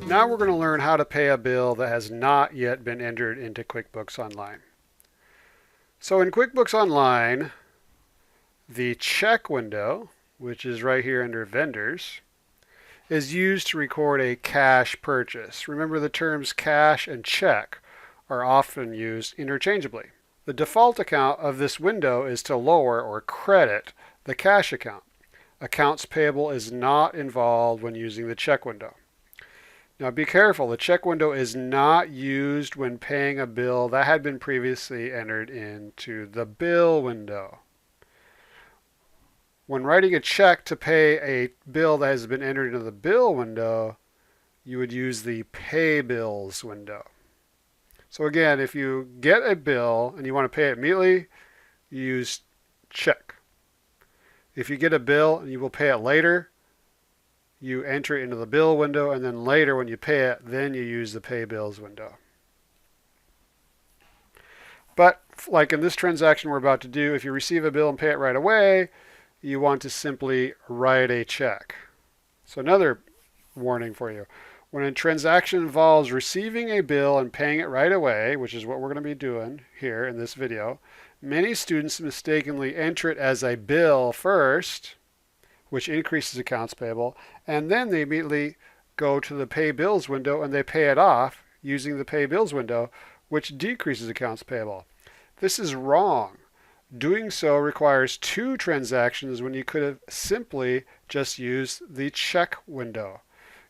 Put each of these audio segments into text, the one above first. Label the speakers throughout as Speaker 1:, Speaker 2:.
Speaker 1: Now we're going to learn how to pay a bill that has not yet been entered into QuickBooks Online. So in QuickBooks Online, the check window, which is right here under Vendors, is used to record a cash purchase. Remember, the terms cash and check are often used interchangeably. The default account of this window is to lower or credit the cash account. Accounts payable is not involved when using the check window. Now be careful, the check window is not used when paying a bill that had been previously entered into the bill window. When writing a check to pay a bill that has been entered into the bill window, you would use the pay bills window. So again, if you get a bill and you want to pay it immediately, you use check. If you get a bill and you will pay it later, you enter it into the bill window, and then later when you pay it, then you use the pay bills window. But like in this transaction we're about to do, if you receive a bill and pay it right away, you want to simply write a check. So another warning for you. When a transaction involves receiving a bill and paying it right away, which is what we're going to be doing here in this video, many students mistakenly enter it as a bill first, which increases accounts payable, and then they immediately go to the pay bills window and they pay it off using the pay bills window, which decreases accounts payable. This is wrong. Doing so requires two transactions when you could have simply just used the check window.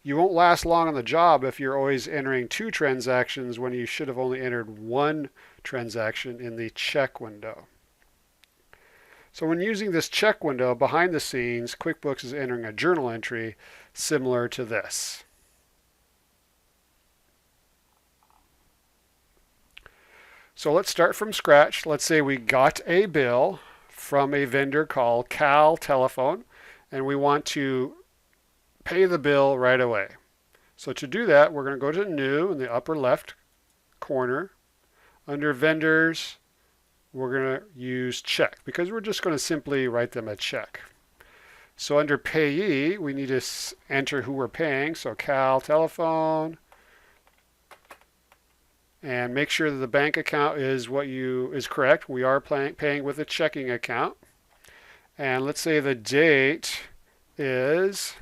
Speaker 1: You won't last long on the job if you're always entering two transactions when you should have only entered one transaction in the check window. So when using this check window behind the scenes, QuickBooks is entering a journal entry similar to this. So let's start from scratch. Let's say we got a bill from a vendor called Cal Telephone, and we want to pay the bill right away. So to do that, we're going to go to New in the upper left corner. Under Vendors, we're going to use check because we're just going to simply write them a check. So under Payee, we need to enter who we're paying. So Cal Telephone. And make sure that the bank account is is correct. We are paying with a checking account. And let's say the date is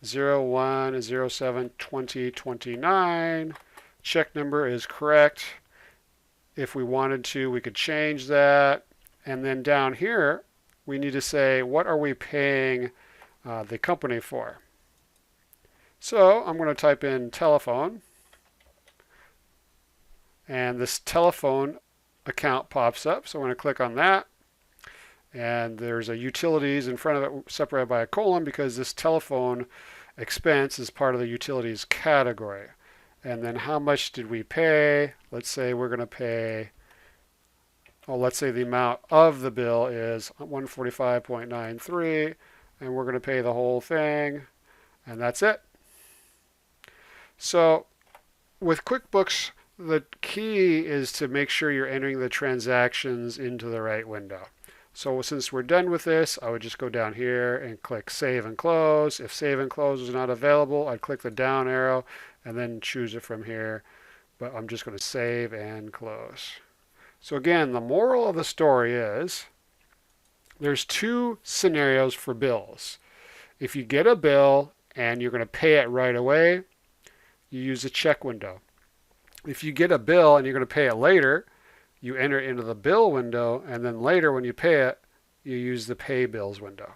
Speaker 1: 01/07/2029. Check number is correct. If we wanted to, we could change that. And then down here, we need to say, what are we paying the company for? So I'm going to type in telephone. And this telephone account pops up. So I'm going to click on that. And there's a utilities in front of it separated by a colon because this telephone expense is part of the utilities category. And then how much did we pay? Let's say we're going to pay, let's say the amount of the bill is $145.93, and we're going to pay the whole thing, and that's it. So with QuickBooks, the key is to make sure you're entering the transactions into the right window. So since we're done with this, I would just go down here and click Save and Close. If Save and Close is not available, I'd click the down arrow and then choose it from here. But I'm just going to save and close. So again, the moral of the story is there's two scenarios for bills. If you get a bill and you're going to pay it right away, you use the check window. If you get a bill and you're going to pay it later, you enter it into the bill window, and then later when you pay it, you use the pay bills window.